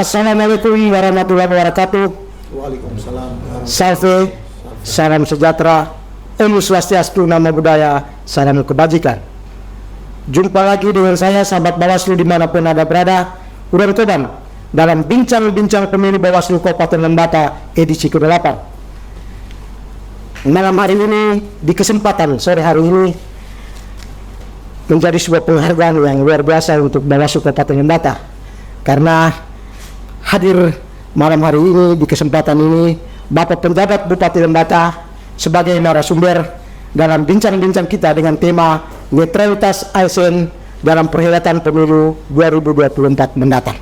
Assalamualaikum warahmatullahi wabarakatuh. Waalaikumsalam. Salve, salam sejahtera, Om Swastiastu, Namo Buddhaya, salam kebajikan. Jumpa lagi dengan saya, sahabat Bawaslu dimanapun Anda berada, Udan Koban, dalam bincang-bincang pemilu Bawaslu Kabupaten Lembata edisi ke-8. Malam hari ini, di kesempatan sore hari ini, menjadi sebuah penghargaan yang luar biasa untuk Bawaslu Kabupaten Lembata, karena hadir malam hari ini di kesempatan ini Bapak Penjabat Bupati Lembata sebagai narasumber dalam bincang-bincang kita dengan tema netralitas ASN dalam perhelatan pemilu 2024 mendatang.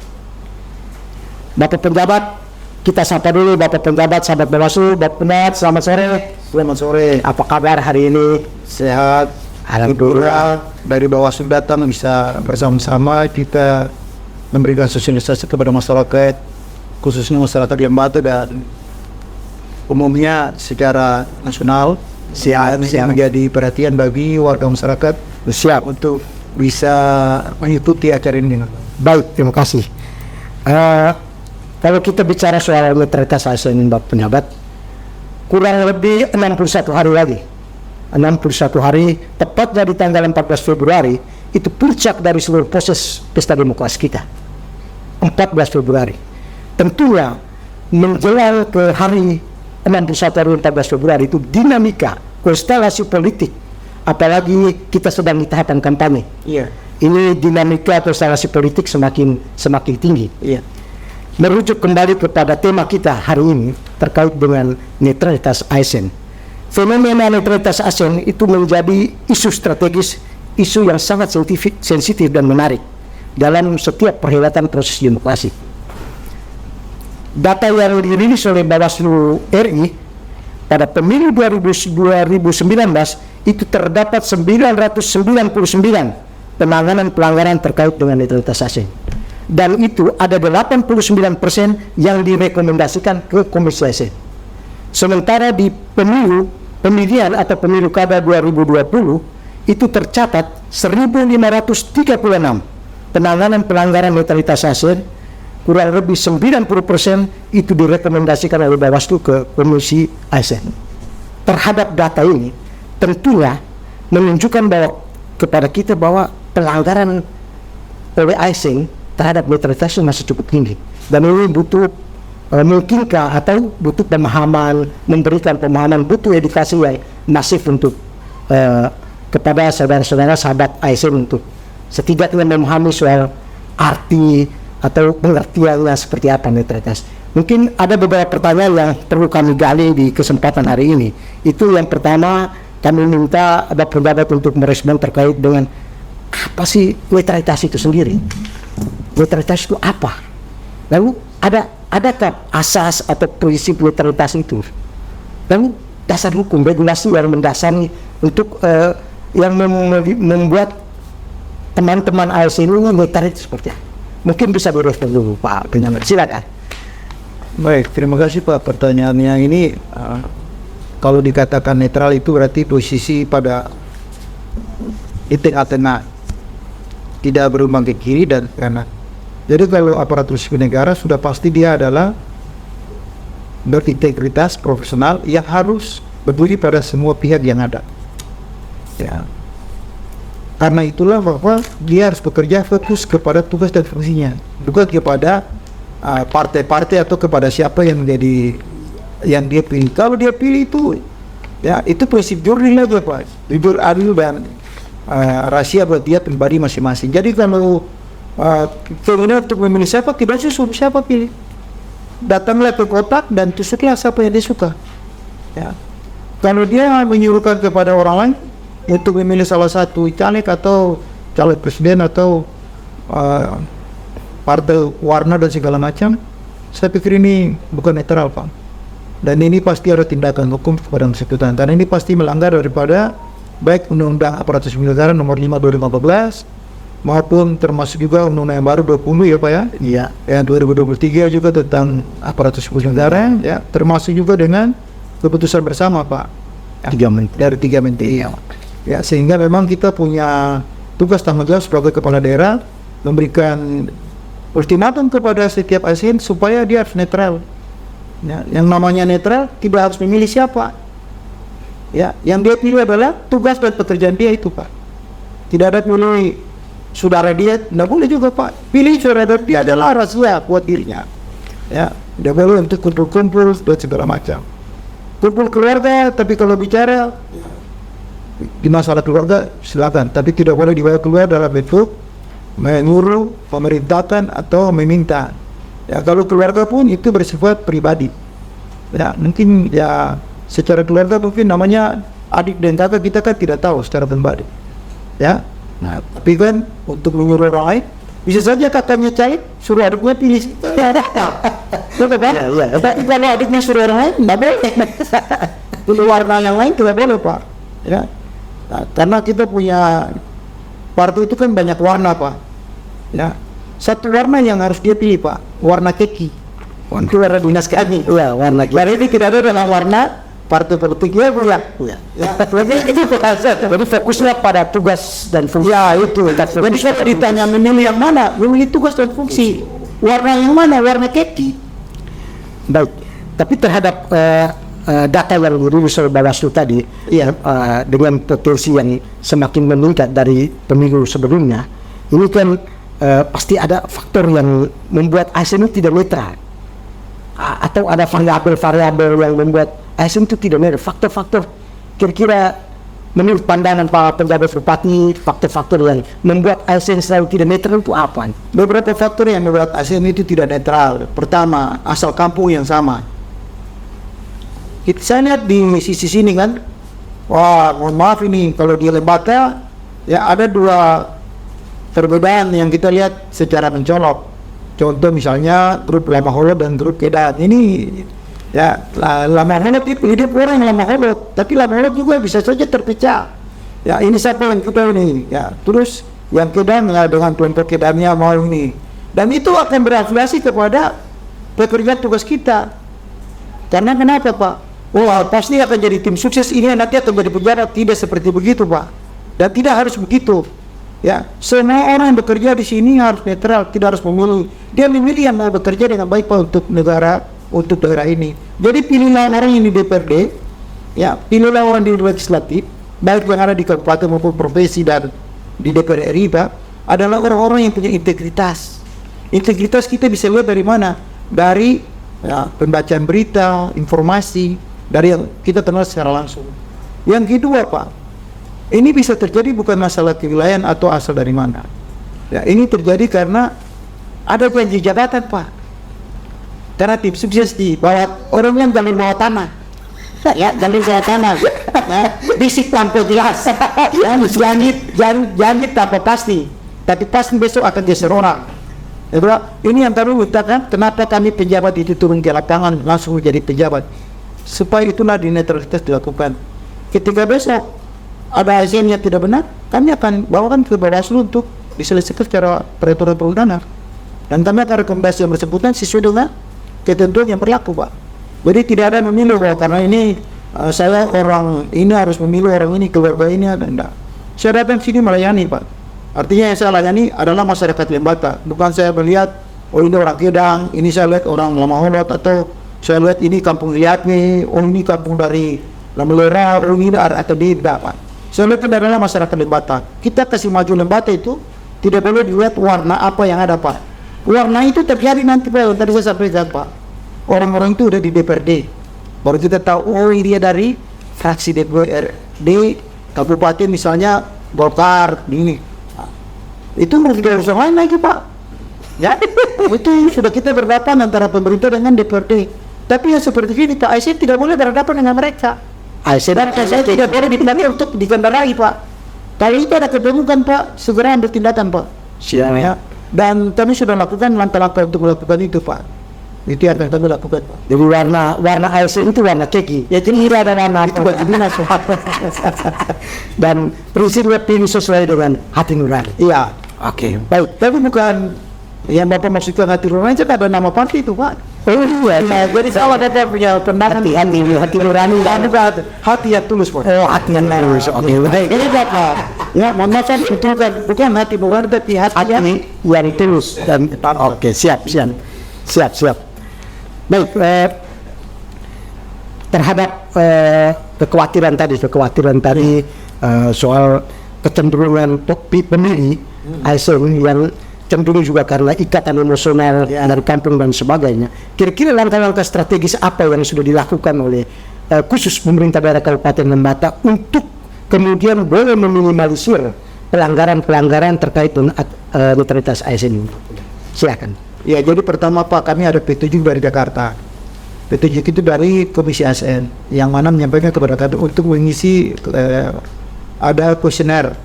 Bapak Penjabat, kita sapa dulu Bapak Penjabat, sahabat Bawaslu. Bapak Penjabat, selamat sore. Selamat sore. Apa kabar hari ini? Sehat. Alhamdulillah. Dari Bawaslu datang bisa bersama-sama kita memberikan sosialisasi kepada masyarakat, khususnya masyarakat Lembata dan umumnya secara nasional. Siap menjadi perhatian bagi warga masyarakat. Siap untuk bisa mengikuti acara ini. Baik, terima kasih. Kalau kita bicara soal netralitas ASN, Bapak Penjabat, kurang lebih 61 hari lagi. 61 hari, tepatnya di tanggal 14 Februari, itu puncak dari seluruh proses pesta demokrasi kita. 14 Februari. Tentunya menjelang ke hari 61 hari 14 Februari itu dinamika, konstelasi politik, apalagi kita sedang di tahapan kampanye. Iya. Ini dinamika konstelasi politik semakin tinggi. Iya. Merujuk kembali kepada tema kita hari ini terkait dengan netralitas ASN. Fenomena netralitas ASN itu menjadi isu strategis, isu yang sangat sensitif dan menarik dalam setiap perhelatan proses demokrasi. Data yang dirilis oleh Bawaslu RI pada pemilu 2019 itu terdapat 999 penanganan pelanggaran terkait dengan netralitas ASN, dan itu ada 89% yang direkomendasikan ke Komisi ASN. Sementara di pemilihan atau pemilu kada 2020 itu tercatat 1536 penanganan pelanggaran netralitas ASN, kurang lebih 90% itu direkomendasikan oleh Bawaslu ke Komisi ASN. Terhadap data ini tentunya menunjukkan bahwa kepada kita bahwa pelanggaran oleh ASN terhadap netralitas masih cukup tinggi, dan ini butuh mungkinkah atau butuh pemahaman, memberikan pemahaman, butuh edukasi yang masif untuk kepada saudara-saudara sahabat ASN untuk setidaknya memahami soal arti atau pengertiannya seperti apa netralitas. Mungkin ada beberapa pertanyaan yang perlu kami gali di kesempatan hari ini. Itu yang pertama, kami minta Bapak Penjabat untuk merespon terkait dengan apa sih netralitas itu sendiri. Netralitas itu apa? Lalu adakah asas atau prinsip netralitas itu? Lalu dasar hukum, regulasi yang mendasari untuk yang membuat teman-teman ASN ini netralitas seperti apa? Mungkin bisa berespon dulu Pak Penjabat, silakan. Baik, terima kasih Pak. Pertanyaannya ini kalau dikatakan netral itu berarti posisi pada di tengah-tengah, tidak berubah ke kiri dan kanan. Jadi kalau aparatur sipil negara sudah pasti dia adalah berintegritas, profesional, yang harus berdiri pada semua pihak yang ada. Ya. Karena itulah bahwa dia harus bekerja fokus kepada tugas dan fungsinya, bukan kepada partai-partai atau kepada siapa yang menjadi yang dia pilih. Kalau dia pilih itu, ya itu prinsip jurdil lah Pak, jujur, adil dan rahasia buat dia pribadi masing-masing. Jadi kalau kemudian untuk memilih siapa, tidak suruh siapa pilih, datanglah ke kotak dan tusuklah siapa yang dia suka. Ya. Kalau dia menyuruhkan kepada orang lain untuk memilih salah satu caleg atau calon presiden atau partai warna dan segala macam, saya pikir ini bukan netral Pak. Dan ini pasti ada tindakan hukum kepada bersangkutan. Dan ini pasti melanggar daripada baik Undang-Undang Aparatur Sipil Negara Nomor 5 2014 maupun termasuk juga Undang-Undang yang baru 20 ya Pak ya. Iya. Yang 2023 juga tentang Aparatur Sipil Negara ya, termasuk juga dengan keputusan bersama Pak. Ya, dari 3 menteri. Iya. Ya, sehingga memang kita punya tugas tanggung jawab sebagai kepala daerah memberikan ultimatum kepada setiap ASN supaya dia harus netral. Ya, yang namanya netral tidak harus memilih siapa. Ya, yang dia pilih adalah tugas dan pekerjaan dia itu, Pak. Tidak ada milih saudara dia, tidak boleh juga, Pak. Pilih saudara dia adalah rahasia buat dirinya. Ya, tidak boleh untuk kumpul-kumpul dan segala macam. Kumpul keluarga, tapi kalau bicara di masalah keluarga silakan, tapi tidak boleh dibawa keluar dalam bentuk menyuruh, memerintahkan atau meminta. Ya, kalau keluarga pun itu bersifat pribadi. Ya, mungkin ya secara keluarga mungkin namanya adik dan kakak kita kan tidak tahu secara pribadi. Ya, nah tapi kan untuk menyuruh orang lain bisa saja kakaknya cair, suruh adiknya pilih. Betul kan? Tapi kalau adiknya suruh orang lain, tidak boleh. Pilih warna yang lain tidak boleh, Pak. Ya, nah, karena kita punya partai itu kan banyak warna, Pak. Ya, satu warna yang harus dia pilih, Pak, warna keki. Itu warna dinas kami. Ya, warna keki. Karena ini tidak ada dalam warna partai politiknya, Bu. Ya, itu Jadi fokusnya pada tugas dan fungsi. ya itu. Jadi kalau ditanya memilih yang mana, memilih tugas dan fungsi. Warna yang mana? Warna keki. Baik, tapi terhadap data yang dirilis oleh Bawaslu tadi, Iya. dengan potensi yang semakin meningkat dari pemilu sebelumnya, ini kan pasti ada faktor yang membuat ASN itu tidak netral, atau ada variabel-variabel yang membuat ASN itu tidak netral. Faktor-faktor kira-kira menurut pandangan Pak Penjabat Bupati, faktor-faktor yang membuat ASN selalu tidak netral itu apa? Beberapa faktor yang membuat ASN itu tidak netral. Pertama, asal kampung yang sama. Saya lihat di sisi sini kan, wah mohon maaf ini kalau di Lembata ya ada dua perbedaan yang kita lihat secara mencolok. Contoh misalnya grup Lama Holot dan grup Kedan. Ini ya Lama Holot itu hidup orang Lama Holot, tapi Lama Holot juga bisa saja terpecah. Ya ini siapa yang kita ini? Ya terus yang Kedan ya, dengan kelompok Kedannya mau ini. Dan itu akan berafiliasi kepada pekerjaan tugas kita. Karena kenapa, Pak? Wah, pasti akan jadi tim sukses ini nanti akan jadi penjara. Tidak seperti begitu, Pak. Dan tidak harus begitu. Ya, semua orang yang bekerja di sini harus netral, tidak harus memilih. Dia memilih yang mau bekerja dengan baik, Pak, untuk negara, untuk daerah ini. Jadi pilihlah orang yang di DPRD, ya, pilihlah orang di legislatif, baik yang ada di kabupaten maupun provinsi dan di DPR RI, Pak, adalah orang-orang yang punya integritas. Integritas kita bisa lihat dari mana? Dari ya, pembacaan berita, informasi, dari yang kita kenal secara langsung. Yang kedua, Pak, ini bisa terjadi bukan masalah kewilayahan atau asal dari mana. Ya, ini terjadi karena ada janji jabatan, Pak. Karena tim sukses di bawah orang yang jalur bawah tanah. Ya, jalur bawah tanah. Bisik tanpa jelas. Ya, janji tanpa pasti. Tapi pasti besok akan geser orang. Ya, ini yang kami mintakan, kenapa kami pejabat itu turun ke lapangan langsung menjadi pejabat. Supaya itulah di netralitas dilakukan. Ketika besok ada ASN yang tidak benar, kami akan bawakan ke Bawaslu untuk diselesaikan secara peraturan perundangan. Dan kami akan rekomendasi yang bersangkutan sesuai dengan ketentuan yang berlaku, Pak. Jadi tidak ada memilih, Pak, karena ini saya orang ini harus memilih orang ini, keluarga ini, tidak. Saya datang sini melayani, Pak. Artinya yang saya layani adalah masyarakat Lembata. Bukan saya melihat, oh ini orang Kedang, ini saya lihat orang Lama Holot, atau saya lihat ini kampung Liatni, oh ini kampung dari Lamelera, oh ini atau tidak, Pak. Saya lihat adalah masyarakat Lembata. Kita kasih maju Lembata itu tidak boleh dilihat warna apa yang ada, Pak. Warna itu terjadi nanti, Pak. Tadi saya sampaikan, Pak. Orang-orang itu udah di DPRD. Baru kita tahu, oh ini dia dari fraksi DPRD kabupaten misalnya Golkar, ini. Itu tidak usah lain lagi, Pak. Ya, itu sudah kita berhadapan antara pemerintah dengan DPRD. Tapi yang seperti ini, Pak, ASN tidak boleh berhadapan dengan mereka. ASN tidak boleh dipilih untuk dikendarai, Pak. Kalau itu ada ketemukan, Pak, segera ambil tindakan, Pak. Siap, Ya. Dan kami sudah lakukan langkah-langkah untuk melakukan itu, Pak. Itu yang kami lakukan, Pak. Jadi warna ASN itu warna keki. Ya, jadi ini ada nama Itu bagi dinas, Pak. dan prinsipnya pilih sesuai dengan hati nurani. Iya. Oke. Baik, tapi bukan yang Bapak maksudkan hati nurani, ada nama partai itu, Pak. iya. Nah, jadi kalau ada punya pandangan Hati nurani. hati yang tulus, Pak. Hati yang lurus. Oke, baik. Ini Pak. Ya, mohon maaf saya betulkan bukan hati nurani tapi hati yang Yang tulus dan oke, siap. Baik, terhadap kekhawatiran tadi soal kecenderungan topi pemilih ASN yang cenderung juga karena ikatan emosional dari kampung dan sebagainya. Kira-kira langkah-langkah strategis apa yang sudah dilakukan oleh khusus pemerintah daerah Kabupaten Lembata untuk kemudian boleh meminimalisir pelanggaran terkait dengan netralitas ASN ini? Silakan. Ya, jadi pertama Pak, kami ada petunjuk dari Jakarta. Petunjuk itu dari Komisi ASN yang mana menyampaikan kepada kami untuk mengisi ada kuesioner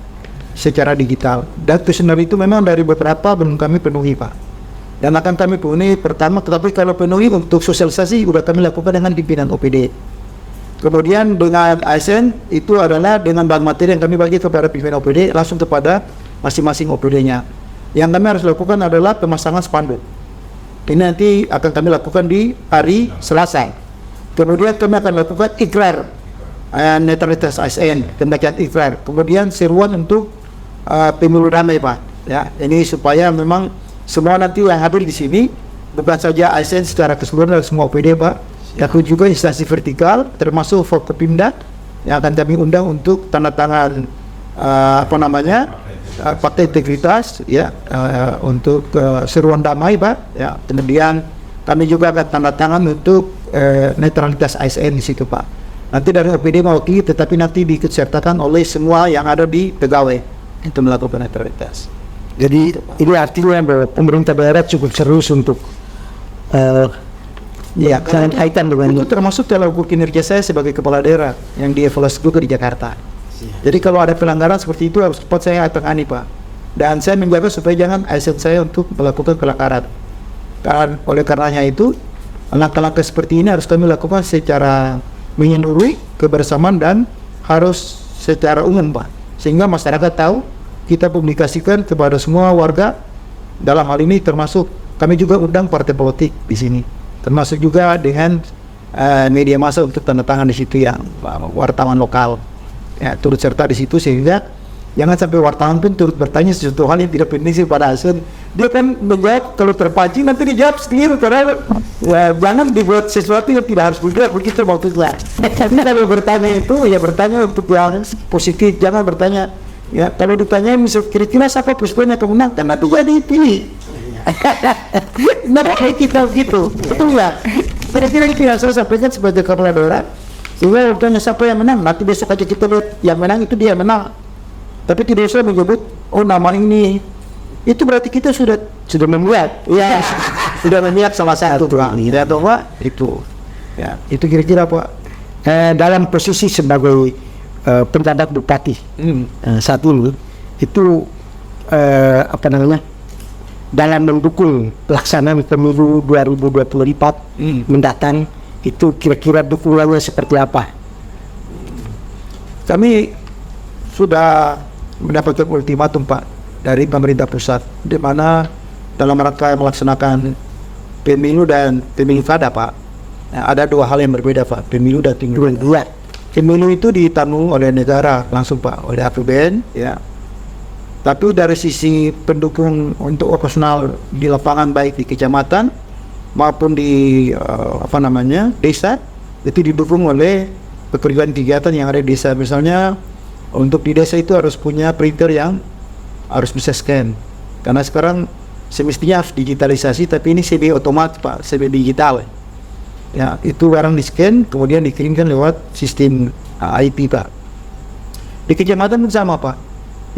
secara digital. Dan kuesioner itu memang dari beberapa belum kami penuhi, Pak. Dan akan kami penuhi pertama, tetapi kalau penuhi untuk sosialisasi sudah kami lakukan dengan pimpinan OPD. Kemudian dengan ASN itu adalah dengan bahan materi yang kami bagi kepada pimpinan OPD langsung kepada masing-masing OPD-nya. Yang kami harus lakukan adalah pemasangan spanduk. Ini nanti akan kami lakukan di hari Selasa. Kemudian kami akan lakukan ikrar netralitas ASN, pendakian ikrar. Kemudian seruan untuk pemilu damai, Pak. Ya, ini supaya memang semua nanti yang hadir di sini bukan saja ASN secara keseluruhan dari semua OPD, Pak, tapi juga instansi vertikal termasuk Forkopimda yang akan kami undang untuk tanda tangan fakta integritas ya untuk seruan damai, Pak, ya. Kemudian kami juga akan tanda tangan untuk netralitas ASN di situ, Pak. Nanti dari OPD mewakili, tetapi nanti disertakan oleh semua yang ada di pegawai itu melakukan netralitas. Jadi ini artinya bahwa pemerintah daerah cukup serius untuk Ya, sangat kaitan dengan itu termasuk dalam kinerja saya sebagai kepala daerah yang dievaluasi juga di Jakarta. Jadi kalau ada pelanggaran seperti itu harus cepat saya tangani, Pak. Dan saya menjaga supaya jangan ASN saya untuk melakukan pelanggaran. Dan oleh karenanya itu langkah-langkah seperti ini harus kami lakukan secara menyeluruh kebersamaan dan harus secara umum, Pak. Sehingga masyarakat tahu, kita publikasikan kepada semua warga. Dalam hal ini termasuk kami juga undang partai politik di sini. Termasuk juga dengan media massa untuk tanda tangan di situ yang wartawan lokal. Ya, turut serta di situ sehingga jangan sampai wartawan pun turut bertanya sesuatu hal yang tidak penting pada ASN. Dia kan menjawab kalau terpancing nanti dijawab sendiri karena jangan dibuat sesuatu yang tidak harus bergerak begitu maksudnya. Tapi kalau bertanya itu ya bertanya untuk yang positif, jangan bertanya ya kalau ditanya misal kira-kira siapa presiden yang kemenang karena itu ada dipilih. Nah kayak kita gitu, betul nggak? Kira-kira itu yang saya sampaikan sebagai kepala daerah. Sehingga bertanya siapa yang menang, nanti besok aja kita lihat yang menang itu dia menang. Tapi tidak usah menyebut oh nama ini. Itu berarti kita sudah membuat, ya sudah membuat salah satu, Pak. Ya, Pak, itu. Ya, itu kira-kira, Pak. Dalam posisi sebagai pencatat bupati saat ini itu dalam mendukung pelaksanaan pemilu 2024 mendatang. Itu kira-kira dukungannya seperti apa? Kami sudah mendapatkan ultimatum, Pak, dari pemerintah pusat, di mana dalam rangka melaksanakan pemilu dan pemilu kada, Pak. Nah, ada dua hal yang berbeda, Pak, pemilu dan pemilu. Pemilu itu ditanggung oleh negara langsung, Pak, oleh APBN, ya. Tapi dari sisi pendukung untuk operasional di lapangan baik di kecamatan maupun di desa itu didukung oleh kegiatan yang ada di desa. Misalnya untuk di desa itu harus punya printer yang harus bisa scan karena sekarang semestinya harus digitalisasi, tapi ini semi otomatis, Pak, semi digital ya. Itu barang di scan kemudian dikirimkan lewat sistem IP, Pak. Di kecamatan pun sama, Pak,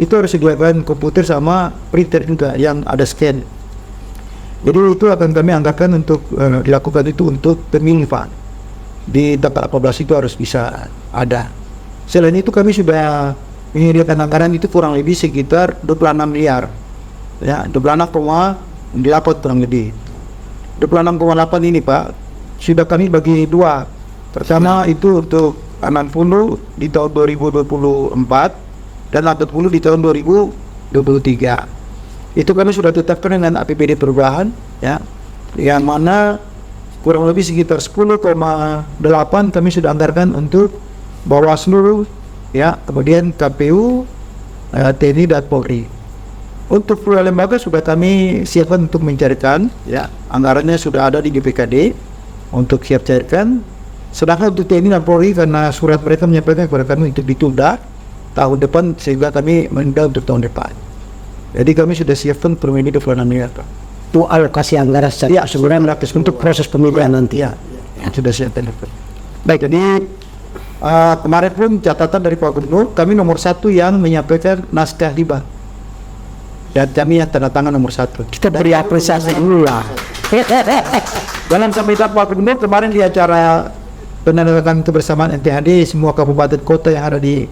itu harus digunakan komputer sama printer juga yang ada scan. Jadi itu akan kami anggarkan untuk dilakukan itu untuk pemilu, Pak. Di tanggal 18 itu harus bisa ada. Selain itu kami sudah menyediakan anggaran itu kurang lebih sekitar 26 miliar. Ya, 26,8 kurang lebih. 26,8 ini, Pak, sudah kami bagi dua. Pertama itu untuk 60 di tahun 2024 dan 40 di tahun 2023. Itu kami sudah tetapkan dengan APBD perubahan, ya, yang mana kurang lebih sekitar 10,8 kami sudah anggarkan untuk Bawaslu, ya, kemudian KPU, TNI dan Polri. Untuk dua lembaga sudah kami siapkan untuk mencarikan, ya, anggarannya sudah ada di GPKD untuk siap cairkan. Sedangkan untuk TNI dan Polri, karena surat mereka menyampaikan kepada kami untuk ditunda tahun depan, sehingga kami menunda untuk tahun depan. Jadi kami sudah siapkan per ini 26 miliar, Pak. Itu alokasi anggaran secara keseluruhan untuk proses pemilihan nanti. Ya, sudah siapkan. Baik, jadi kemarin pun catatan dari Pak Gubernur, kami nomor 1 yang menyampaikan naskah hibah. Dan kami yang tanda tangan nomor 1. Kita beri apresiasi dulu lah. Dalam sambutan Pak Gubernur kemarin di acara penandatanganan kebersamaan NTHD semua kabupaten kota yang ada di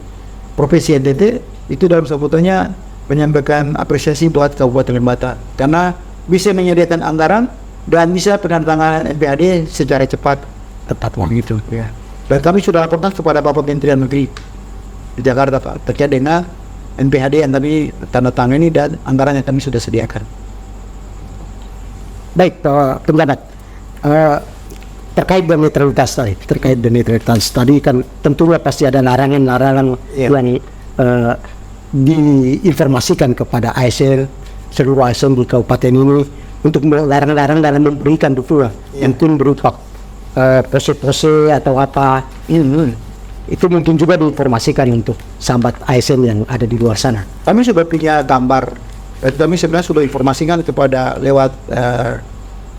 Provinsi NTT, itu dalam sambutannya menyampaikan apresiasi buat Kabupaten Lembata karena bisa menyediakan anggaran dan bisa penandatanganan NTHD secara cepat. Tepat begitu. Ya. Dan kami sudah laporkan kepada Bapak Menteri Dalam Negeri di Jakarta, Pak, terkait dengan NPHD yang kami tanda tangani dan anggaran yang kami sudah sediakan. Baik, Tengganak, terkait dengan netralitas tadi, kan tentunya pasti ada larangan yang diinformasikan kepada ASN, seluruh ASN di kabupaten ini untuk melarang dalam memberikan dukungan, mungkin berupa pose-pose atau apa. Itu mungkin juga diinformasikan untuk sahabat ASN yang ada di luar sana. Kami sudah punya gambar. Kami sebenarnya sudah informasikan kepada lewat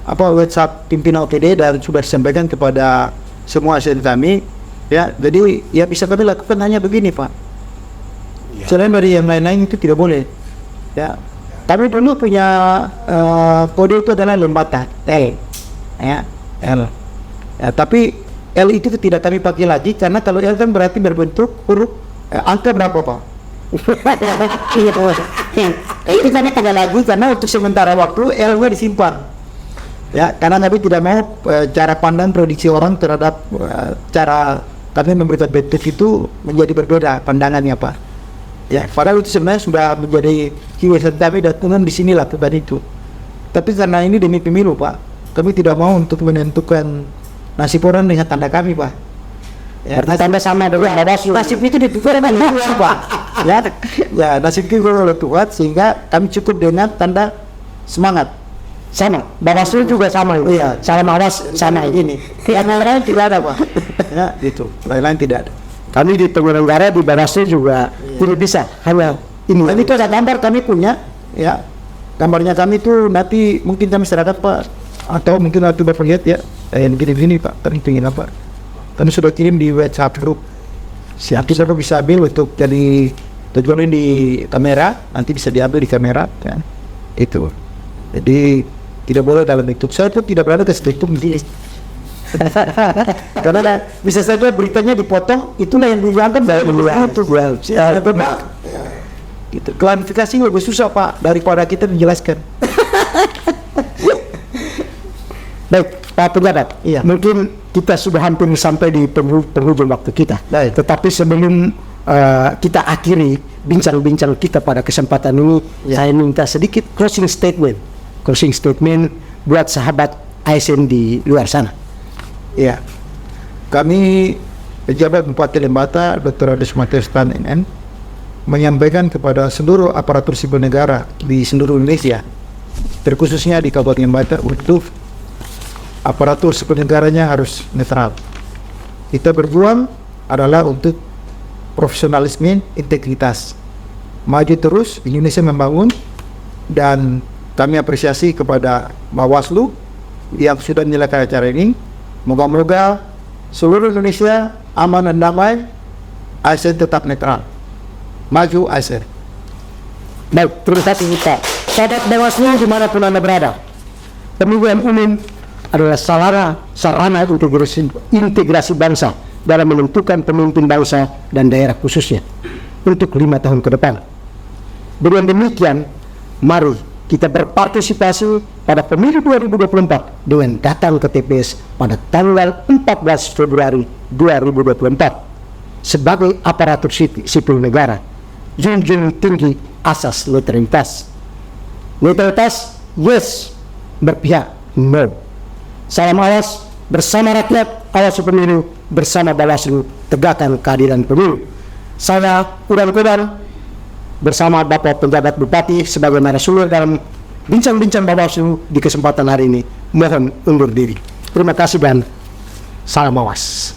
WhatsApp pimpinan OPD dan sudah disampaikan kepada semua ASN kami. Ya, jadi ya bisa kami lakukan hanya begini, Pak. Selain dari yang lain-lain itu tidak boleh. Ya, kami dulu punya kode itu adalah lembata L, ya L. Ya, tapi L itu tidak kami pakai lagi karena kalau L kan berarti berbentuk huruf angka berapa, Pak? Itu kami tidak lagi karena untuk sementara waktu L disimpan. Ya, karena kami tidak mau cara pandang prediksi orang terhadap cara kami memberikan bentuk itu menjadi berbeda pandangannya, Pak. Ya, padahal itu sebenarnya sudah menjadi keyword kami dan di sinilah tadi itu. Tapi karena ini demi pemilu, Pak, kami tidak mau untuk menentukan nasib orang dengan tanda kami, Pak. Ya, tanda sama dulu. Nasib itu ditentukan oleh Tuhan, Pak. Ya, nasib itu oleh Tuhan sehingga kami cukup dengan tanda semangat. Sama, Bawaslu juga sama. Iya, sama awas sama ini. Yang lain tidak ada, Pak. Ya, itu. Lain-lain tidak ada. Kami di penyelenggara di Bawaslu juga tidak bisa. Hanya ini. Dan itu ada gambar kami punya, ya. Gambarnya kami itu nanti mungkin kami serahkan, Pak. Atau mungkin waktu berlihat ya. Yang begini Pak, kan itu ingin apa? Kami sudah kirim di WhatsApp group. Siap, kita bisa ambil untuk jadi tujuan di kamera, nanti bisa diambil di kamera, kan? Itu. Jadi tidak boleh dalam bentuk saya itu tidak berada ke bentuk begini. Karena bisa saja beritanya dipotong, itulah yang dianggap dari luar itu gitu. Klarifikasi lebih susah, Pak, daripada kita menjelaskan. Baik, Pak Penjabat, iya. Mungkin kita sudah hampir sampai di penghujung waktu kita. Baik. Tetapi sebelum kita akhiri bincang-bincang kita pada kesempatan ini, saya minta sedikit closing statement buat sahabat ASN di luar sana. Iya, kami pejabat Bupati Lembata Dr. Ades Matestan NN menyampaikan kepada seluruh aparatur sipil negara di seluruh Indonesia, terkhususnya di Kabupaten Lembata, untuk aparatur sipil negaranya harus netral. Kita berjuang adalah untuk profesionalisme, integritas. Maju terus, Indonesia membangun, dan kami apresiasi kepada Bawaslu yang sudah menyelesaikan acara ini. Moga-moga seluruh Indonesia aman dan damai, ASN tetap netral. Maju ASN. Baik, terus kita. Sahabat Bawaslu dimanapun Anda berada, pemilihan umum adalah sarana untuk integrasi bangsa dalam menentukan pemimpin bangsa dan daerah khususnya untuk 5 tahun ke depan. Dengan demikian, mari kita berpartisipasi pada pemilu 2024 dengan datang ke TPS pada tanggal 14 Februari 2024 sebagai aparatur sipil negara. Junjung tinggi asas netralitas. Netralitas, yes. Berpihak, no. Salam awas, bersama rakyat, awasi pemilu, bersama Bawaslu, tegakkan keadilan pemilu. Saya Udan Koban bersama Bapak Penjabat Bupati sebagai narasumber dalam bincang-bincang Bawaslu di kesempatan hari ini mohon undur diri. Terima kasih dan salam awas.